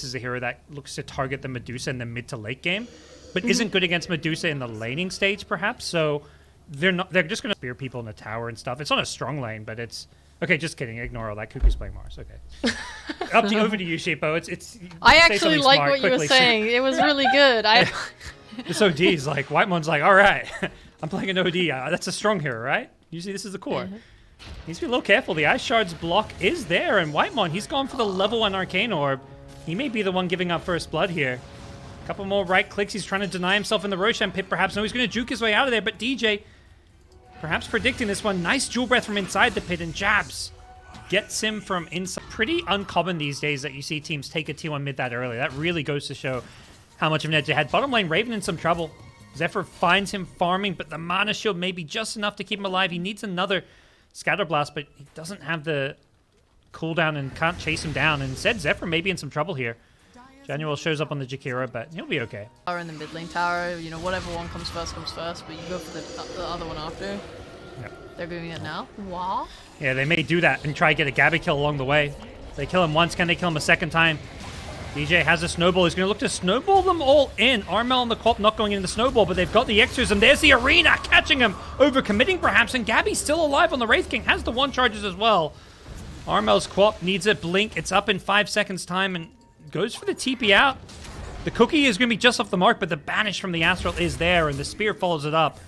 is a hero that looks to target the Medusa in the mid to late game, but isn't good against Medusa in the laning stage, perhaps. So they're just going to spear people in the tower and stuff. It's not a strong lane, but it's okay. Just kidding. Ignore all that. Cuckoo's playing Mars. Okay. Over to you, Sheepo. I actually like what you were saying. It was really good. This OD's like Whitemon's like, all right, I'm playing an OD. That's a strong hero, right? Usually this is the core. Needs to be a little careful. The Ice Shard's block is there, and Whitemon, he's gone for the level 1 Arcane Orb. He may be the one giving up first blood here. A couple more right clicks. He's trying to deny himself in the Roshan pit, perhaps. No, he's going to juke his way out of there, but DJ perhaps predicting this one. Nice Jewel Breath from inside the pit, and Jabs gets him from inside. Pretty uncommon these days that you see teams take a T1 mid that early. That really goes to show how much of an edge they had. Bottom lane, Raven in some trouble. Zephyr finds him farming, but the mana shield may be just enough to keep him alive. He needs another Scatter Blast, but he doesn't have the cooldown and can't chase him down. And instead, Zephyr may be in some trouble here. Januel shows up on the Jakiro, but he'll be okay. In the mid lane tower, you know, whatever one comes first, but you go for the other one after. Yep. They're doing it now. Wow. Yeah, they may do that and try to get a Gabby kill along the way. They kill him once, can they kill him a second time? DJ has a snowball. He's going to look to snowball them all in. Armel and the Quap not going into the snowball, but they've got the exorcism. There's the arena catching him, overcommitting perhaps, and Gabby's still alive on the Wraith King. Has the 1 charges as well. Armel's Quap needs a blink. It's up in 5 seconds time and goes for the TP out. The cookie is going to be just off the mark, but the banish from the Astral is there, and the spear follows it up.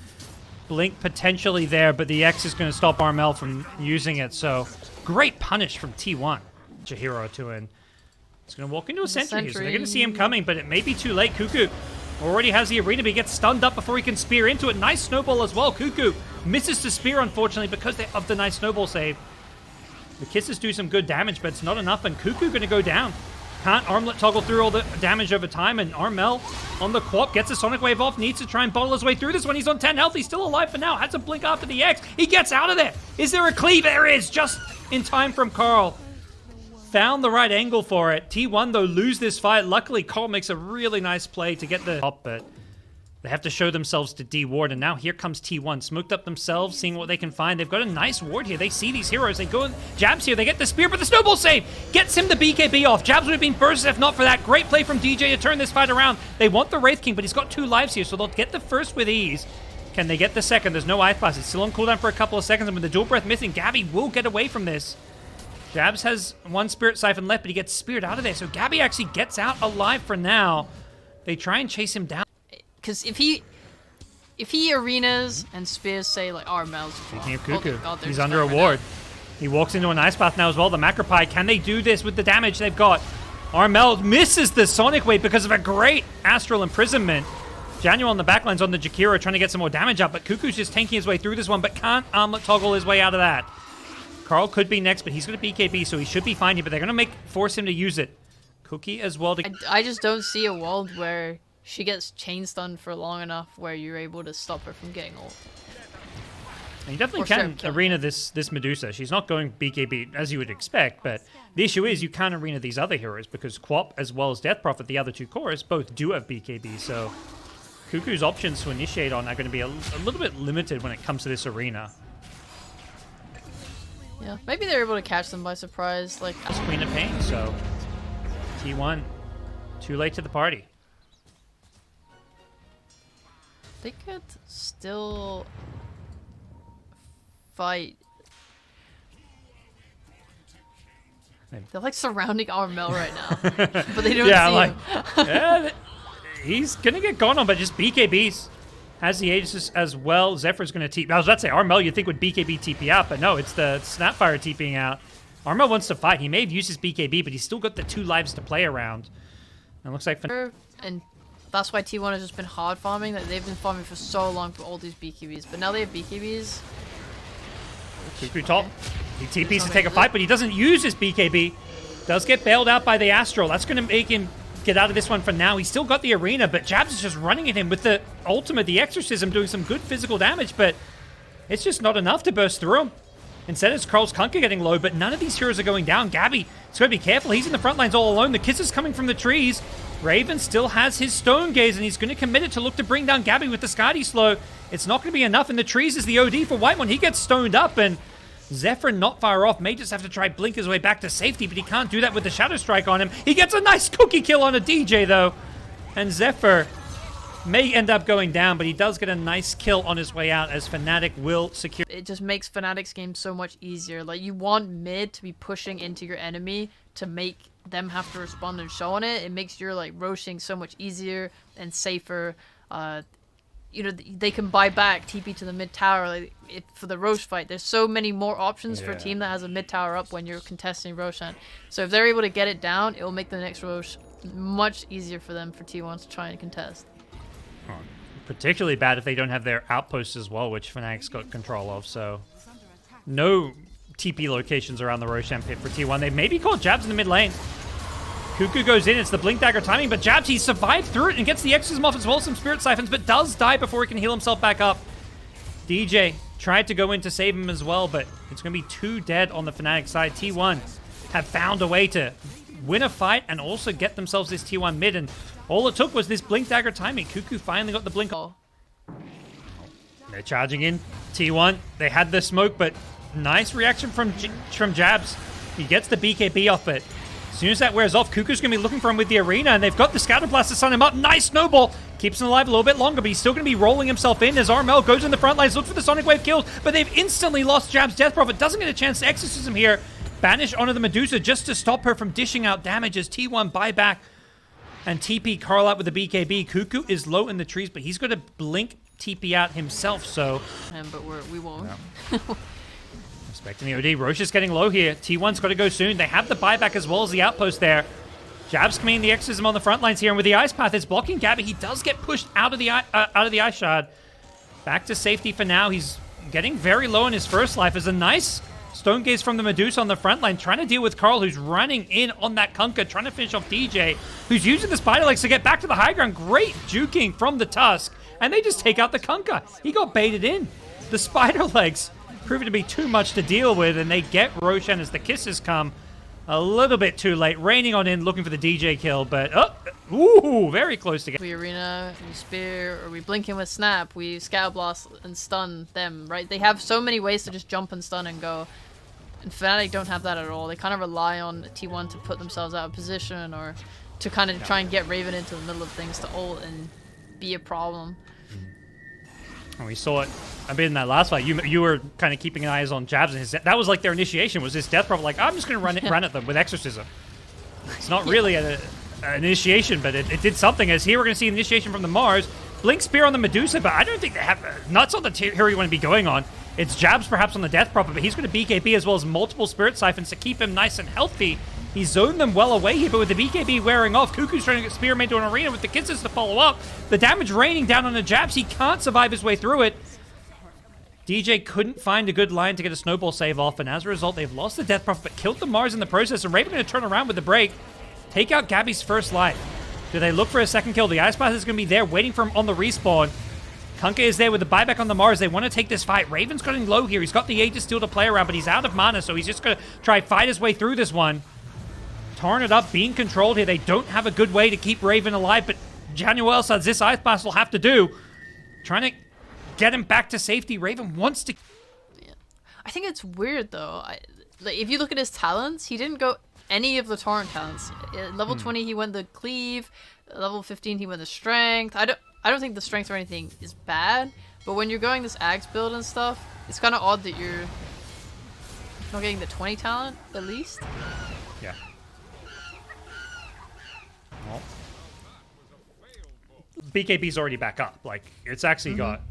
Blink potentially there, but the X is going to stop Armel from using it. So great punish from T1. Chihiro to in. He's going to walk into a sentry here, so they're going to see him coming, but it may be too late. Cuckoo already has the arena, but he gets stunned up before he can spear into it. Nice snowball as well. Cuckoo misses to spear, unfortunately, because of the nice snowball save. The kisses do some good damage, but it's not enough, and Cuckoo going to go down. Can't armlet toggle through all the damage over time, and Armel on the Quap gets a Sonic Wave off, needs to try and bottle his way through this one. He's on 10 health. He's still alive for now. Has a blink after the X. He gets out of there. Is there a cleave? There is, just in time from Carl. Found the right angle for it. T1, though, lose this fight. Luckily, Carl makes a really nice play to get the top, but they have to show themselves to D-Ward, and now here comes T1. Smoked up themselves, seeing what they can find. They've got a nice ward here. They see these heroes. They go in. Jabs here. They get the spear, but the snowball save gets him the BKB off. Jabs would have been bursted if not for that. Great play from DJ to turn this fight around. They want the Wraith King, but he's got 2 lives here, so they'll get the first with ease. Can they get the second? There's no Ice Blast. It's still on cooldown for a couple of seconds, and with the dual breath missing, Gabby will get away from this. Jabs has 1 Spirit Siphon left, but he gets speared out of there. So Gabby actually gets out alive for now. They try and chase him down. Because if he arenas and spears, say, like, Armel's... Speaking of Cuckoo, he's under a ward. He walks into an Ice Path now as well. The Macropie, can they do this with the damage they've got? Armel misses the Sonic Wave because of a great Astral Imprisonment. Januel on the backline's on the Jakiro trying to get some more damage up, but Cuckoo's just tanking his way through this one, but can't armlet toggle his way out of that. Carl could be next, but he's going to BKB, so he should be fine here, but they're going to force him to use it. Cookie as well. I just don't see a world where she gets chain stunned for long enough where you're able to stop her from getting ult. And you definitely can arena this Medusa. She's not going BKB as you would expect, but the issue is you can't arena these other heroes because Quap as well as Death Prophet, the other 2 cores, both do have BKB, so Cuckoo's options to initiate on are going to be a little bit limited when it comes to this arena. Yeah, maybe they're able to catch them by surprise. Like it's Queen of Pain, so T1 too late to the party. They could still fight. They're like surrounding Armel right now, but they don't see him. Yeah, he's gonna get gone on, but just BKBs. Has the Aegis as well. Zephyr's going to TP. I was about to say, Armel you'd think would BKB TP out, but no, it's the Snapfire TPing out. Armel wants to fight. He may have used his BKB, but he's still got the 2 lives to play around. And it looks like... And that's why T1 has just been hard farming. Like, they've been farming for so long for all these BKBs, but now they have BKBs. Cuckoo top. He TPs to take a fight, but he doesn't use his BKB. Does get bailed out by the Astral. That's going to make him get out of this one for now. He's still got the arena, but Jabs is just running at him with the ultimate, the exorcism, doing some good physical damage, but it's just not enough to burst through him. Instead, it's Carl's Kunker getting low, but none of these heroes are going down. Gabby, he's got to be careful. He's in the front lines all alone. The kiss is coming from the trees. Raven still has his Stone Gaze, and he's going to commit it to look to bring down Gabby with the Skadi Slow. It's not going to be enough, and the trees is the OD for Whitemon. He gets stoned up, and Zephyr not far off, may just have to try blink his way back to safety, but he can't do that with the Shadow Strike on him. He gets a nice cookie kill on a DJ though, and Zephyr may end up going down, but he does get a nice kill on his way out as Fnatic will secure. It just makes Fnatic's game so much easier. Like, you want mid to be pushing into your enemy to make them have to respond and show on it. It makes your, like, roshing so much easier and safer. You know, they can buy back TP to the mid tower for the Rosh fight. There's so many more options for a team that has a mid tower up when you're contesting Roshan. So if they're able to get it down, it will make the next Rosh much easier for them for T1 to try and contest. Particularly bad if they don't have their outposts as well, which Fnatic's got control of, so no TP locations around the Roshan pit for T1. They maybe caught Jabs in the mid lane. Cuckoo goes in, it's the Blink Dagger timing, but Jabs, he survived through it and gets the exorcism off as well, some Spirit Siphons, but does die before he can heal himself back up. DJ tried to go in to save him as well, but it's going to be 2 dead on the Fnatic side. T1 have found a way to win a fight and also get themselves this T1 mid, and all it took was this Blink Dagger timing. Cuckoo finally got the blink. They're charging in. T1, they had the smoke, but nice reaction from Jabs. He gets the BKB off it. As soon as that wears off, Cuckoo's going to be looking for him with the arena, and they've got the Scatter Blast to sun him up. Nice snowball. Keeps him alive a little bit longer, but he's still going to be rolling himself in as Armel goes in the front lines, look for the Sonic Wave kills, but they've instantly lost Jabs. Death Prophet doesn't get a chance to exorcism here. Banish onto the Medusa just to stop her from dishing out damage as T1 buy back and TP Carl out with the BKB. Cuckoo is low in the trees, but he's going to blink TP out himself, so... but we won't. No. Respecting the OD. Roche is getting low here. T1's got to go soon. They have the buyback as well as the outpost there. Jabs committing the exorcism on the front lines here, and with the Ice Path, it's blocking Gabby. He does get pushed out of the Ice Shard. Back to safety for now. He's getting very low in his first life as a nice Stone Gaze from the Medusa on the front line, trying to deal with Carl, who's running in on that Kunkka, trying to finish off DJ, who's using the Spider Legs to get back to the high ground. Great juking from the Tusk, and they just take out the Kunkka. He got baited in. The Spider Legs proving to be too much to deal with, and they get Roshan as the kisses come a little bit too late. Raining on in, looking for the DJ kill, but very close to get. We arena, we spear, or we blink in with snap, we scatter blast and stun them, right? They have so many ways to just jump and stun and go. And Fnatic don't have that at all. They kind of rely on T1 to put themselves out of position or to kind of try and get Raven into the middle of things to ult and be a problem. And we saw it a bit in that last fight. You were kind of keeping eyes on Jabs, and his that was like their initiation, was this Death Prophet like, I'm just going to run at them with Exorcism. It's not really an initiation, but it did something, as here we're going to see initiation from the Mars. Blink Spear on the Medusa, but I don't think they have... Nuts on the hero you want to be going on. It's Jabs perhaps on the Death Prophet, but he's going to BKB as well as multiple Spirit Siphons to keep him nice and healthy. He zoned them well away here, but with the BKB wearing off, Cuckoo's trying to get Spear made to an arena with the kisses to follow up. The damage raining down on the Jabs. He can't survive his way through it. DJ couldn't find a good line to get a snowball save off, and as a result, they've lost the Death Prophet, but killed the Mars in the process, and Raven going to turn around with the break, take out Gabby's first life. Do they look for a second kill? The Ice Path is going to be there, waiting for him on the respawn. Kunkka is there with the buyback on the Mars. They want to take this fight. Raven's getting low here. He's got the Aegis Steel to play around, but he's out of mana, so he's just going to try to fight his way through this one. Torn it up, being controlled here. They don't have a good way to keep Raven alive, but Januel says this Ice Path will have to do. Trying to get him back to safety. Raven wants to... Yeah. I think it's weird, though. Like, if you look at his talents, he didn't go any of the Torrent talents. At level 20, he went the Cleave. At level 15, he went the Strength. I don't think the Strength or anything is bad, but when you're going this Axe build and stuff, it's kind of odd that you're not getting the 20 talent, at least. Yeah. Well, BKB's already back up. Like, it's actually got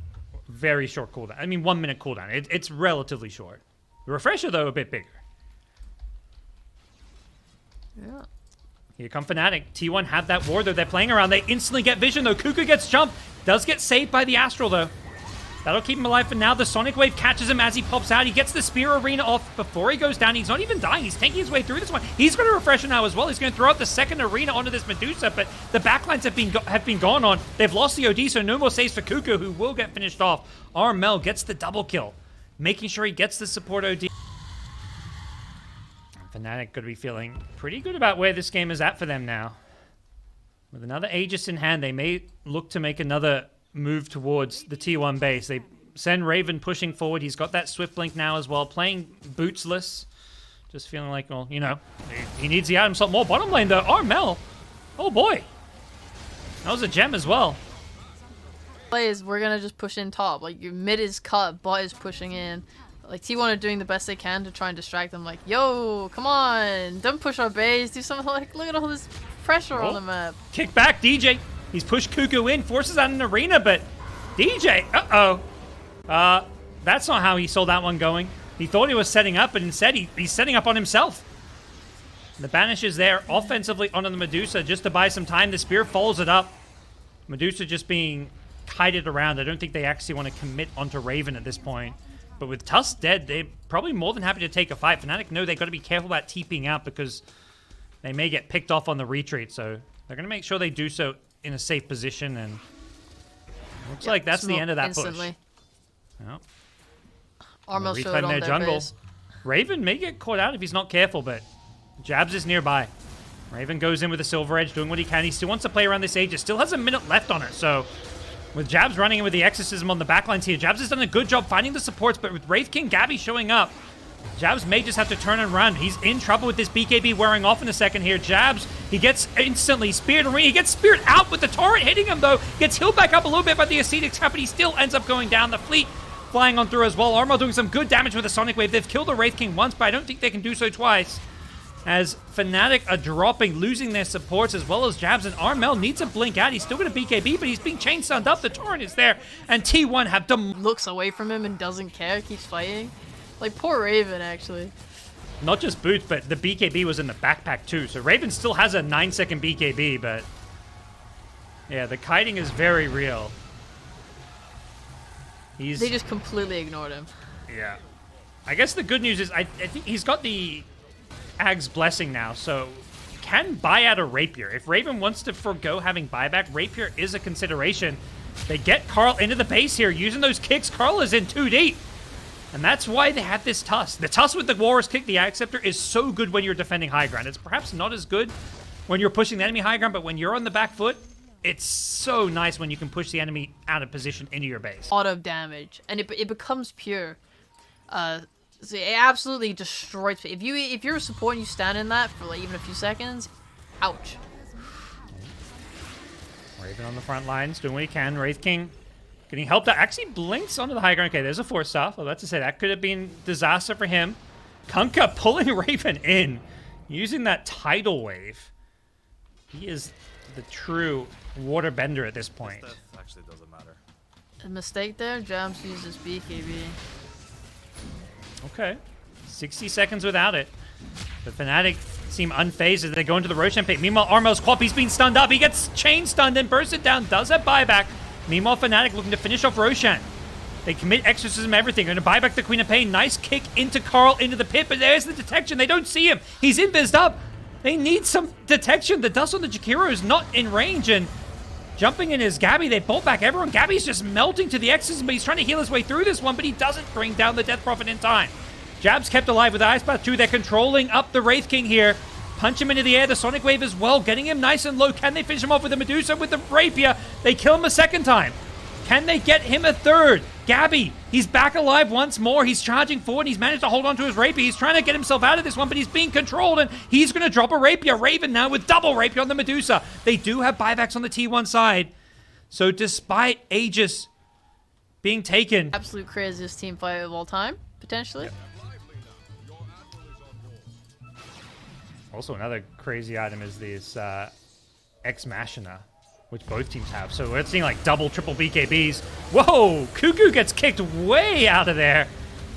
very short cooldown. I mean, 1 minute cooldown. It's relatively short. The refresher, though, a bit bigger. Yeah. Here come Fnatic. T1 have that ward, though. They're playing around. They instantly get vision, though. Cuckoo gets jumped. Does get saved by the Astral, though. That'll keep him alive for now. The Sonic Wave catches him as he pops out. He gets the Spear Arena off before he goes down. He's not even dying. He's taking his way through this one. He's going to refresh it now as well. He's going to throw out the second Arena onto this Medusa, but the backlines have been gone on. They've lost the OD, so no more saves for Cuckoo, who will get finished off. Armel gets the double kill, making sure he gets the support OD. Fnatic could be feeling pretty good about where this game is at for them now. With another Aegis in hand, they may look to make another move towards the T1 base. They send Raven pushing forward. He's got that Swift Blink now as well, playing bootsless. Just feeling like, well, you know, he needs the item slot more. Bottom lane, though, Armel. Oh, boy. That was a gem as well. Plays, we're going to just push in top. Like, your mid is cut, bot is pushing in. Like, T1 are doing the best they can to try and distract them. Like, yo, come on. Don't push our base. Do something like, look at all this pressure on the map. Kick back, DJ. He's pushed Cuckoo in, forces out an arena, but DJ, that's not how he saw that one going. He thought he was setting up, but instead he's setting up on himself. The banish is there offensively onto the Medusa just to buy some time. The spear follows it up. Medusa just being kited around. I don't think they actually want to commit onto Raven at this point. But with Tusk dead, they're probably more than happy to take a fight. Fnatic know they've got to be careful about TPing out because they may get picked off on the retreat. So they're going to make sure they do so in a safe position. And looks like that's the end of that instantly. Push. Yep. Armel showed on their jungle. Base. Raven may get caught out if he's not careful, but Jabs is nearby. Raven goes in with a Silver Edge, doing what he can. He still wants to play around this Aegis. Still has a minute left on it, so with Jabs running in with the Exorcism on the backlines here, Jabs has done a good job finding the supports, but with Wraith King Gabby showing up, Jabs may just have to turn and run. He's in trouble with this BKB wearing off in a second here. Jabs, he gets instantly speared. He gets speared out with the turret hitting him, though. Gets healed back up a little bit by the Ascetic Trap, but he still ends up going down. The fleet flying on through as well. Armel doing some good damage with the Sonic Wave. They've killed the Wraith King once, but I don't think they can do so twice. As Fnatic are dropping, losing their supports as well as Jabs, and Armel needs to blink out. He's still going to BKB, but he's being chain stunned up. The torrent is there, and T1 have looks away from him and doesn't care, keeps fighting. Like, poor Raven, actually. Not just boots, but the BKB was in the backpack too. So Raven still has a 9-second BKB, but yeah, the kiting is very real. They just completely ignored him. Yeah. I guess the good news is I think he's got the Ag's Blessing now, so can buy out a Rapier. If Raven wants to forego having buyback, Rapier is a consideration. They get Carl into the base here, using those kicks. Carl is in too deep. And that's why they have this Tusk. The Tusk with the Warrior's Kick, the Ag Scepter, is so good when you're defending high ground. It's perhaps not as good when you're pushing the enemy high ground, but when you're on the back foot, it's so nice when you can push the enemy out of position into your base. A lot of damage, and it becomes pure. So it absolutely destroys. If you're a support and you stand in that for like even a few seconds, ouch. Raven on the front lines, doing what he can. Wraith King getting helped out. Actually blinks onto the high ground. Okay, there's a force off. I was about to say that could have been disaster for him. Kunkka pulling Raven in, using that tidal wave. He is the true water bender at this point. That actually doesn't matter. A mistake there. Jams uses BKB. Okay, 60 seconds without it. The Fnatic seem unfazed as they go into the Roshan pit. Meanwhile, Armel's Quap, he's been stunned up. He gets chain stunned and bursted down. Does have buyback. Meanwhile, Fnatic looking to finish off Roshan. They commit Exorcism, everything. They're going to buy back the Queen of Pain. Nice kick into Carl, into the pit, but there's the detection. They don't see him. He's invised up. They need some detection. The dust on the Jakiro is not in range, and jumping in is Gabby. They bolt back everyone. Gabby's just melting to the Exorcism, but he's trying to heal his way through this one, but he doesn't bring down the Death Prophet in time. Jab's kept alive with the Ice Path 2. They're controlling up the Wraith King here. Punch him into the air. The Sonic Wave as well, getting him nice and low. Can they finish him off with the Medusa, with the Rapier? They kill him a second time. Can they get him a third? Gabby, he's back alive once more. He's charging forward. He's managed to hold on to his Rapier. He's trying to get himself out of this one, but he's being controlled, and he's going to drop a Rapier. Raven now with double Rapier on the Medusa. They do have buybacks on the T1 side. So despite Aegis being taken... Absolute craziest team fight of all time, potentially. Yep. Also, another crazy item is this Ex Machina, which both teams have. So we're seeing like double, triple BKBs. Whoa! Cuckoo gets kicked way out of there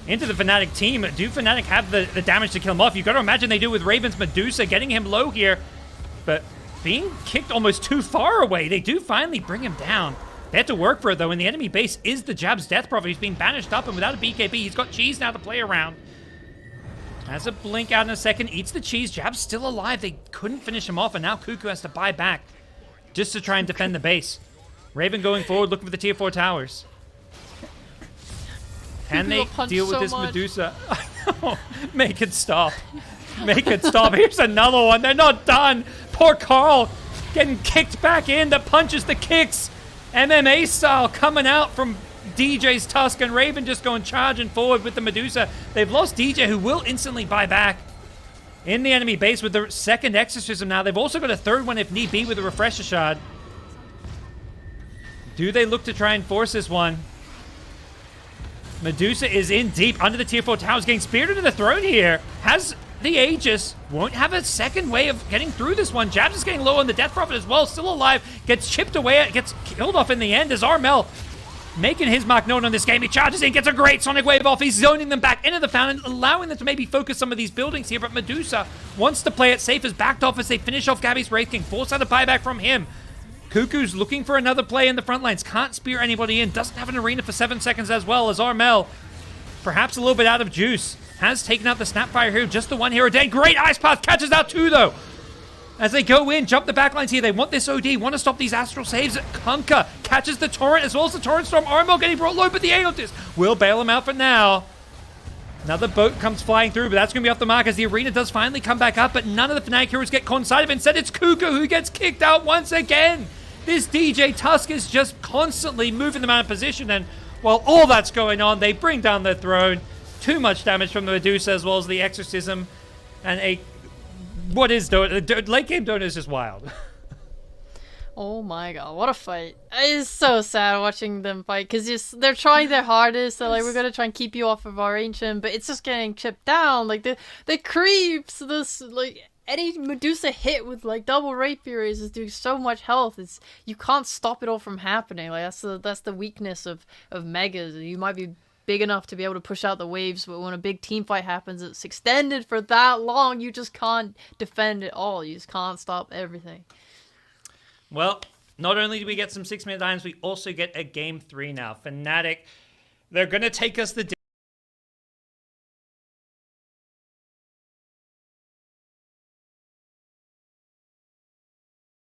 into the Fnatic team. Do Fnatic have the damage to kill him off? You've got to imagine they do with Raven's Medusa, getting him low here. But being kicked almost too far away, they do finally bring him down. They have to work for it, though, and the enemy base is the Jab's Death Prophet. He's being banished up, and without a BKB, he's got cheese now to play around. Has a blink out in a second, eats the cheese. Jab's still alive. They couldn't finish him off, and now Cuckoo has to buy back just to try and defend the base. Raven going forward, looking for the tier 4 towers. Can they deal with this Medusa? I know. Make it stop. Make it stop. Here's another one. They're not done. Poor Carl getting kicked back in. The punches, the kicks. MMA style coming out from DJ's Tusk, and Raven just going charging forward with the Medusa. They've lost DJ, who will instantly buy back in the enemy base with the second Exorcism now. They've also got a third one if need be with a Refresher Shard. Do they look to try and force this one? Medusa is in deep under the tier 4 towers, getting speared into the throne here. Has the Aegis, won't have a second way of getting through this one. Jabs is getting low on the Death Prophet as well, still alive, gets chipped away, gets killed off in the end as Armel making his mark known on this game. He charges in, gets a great Sonic Wave off. He's zoning them back into the fountain, allowing them to maybe focus some of these buildings here, but Medusa wants to play it safe, as backed off as they finish off Gabby's Wraith King. Force out a buyback from him. Cuckoo's looking for another play in the front lines. Can't spear anybody in. Doesn't have an arena for 7 seconds as well, as Armel, perhaps a little bit out of juice, has taken out the Snapfire here. Just the one hero day. Great Ice Path catches out two, though. As they go in, jump the backlines here. They want this OD, want to stop these Astral Saves. Kunkka catches the Torrent as well as the Torrent Storm. Armel getting brought low, but the Aeontis will bail him out for now. Another boat comes flying through, but that's going to be off the mark as the arena does finally come back up, but none of the Fnatic heroes get caught inside of it. Instead, it's Cuckoo who gets kicked out once again. This DJ Tusk is just constantly moving them out of position, and while all that's going on, they bring down their throne. Too much damage from the Medusa as well as the Exorcism, and a... What is Dota? Late game Dota is just wild. Oh my god, what a fight. It's so sad watching them fight, because they're trying their hardest. So like, we're going to try and keep you off of our ancient, but it's just getting chipped down. Like, the creeps, this, like, any Medusa hit with, like, double Rapier is just doing so much health. You can't stop it all from happening. Like, that's the weakness of Megas. You might be big enough to be able to push out the waves, but when a big team fight happens, it's extended for that long, you just can't defend it all. You just can't stop everything. Well, not only do we get some 6-minute dimes, we also get a game 3 now. Fnatic, they're going to take us the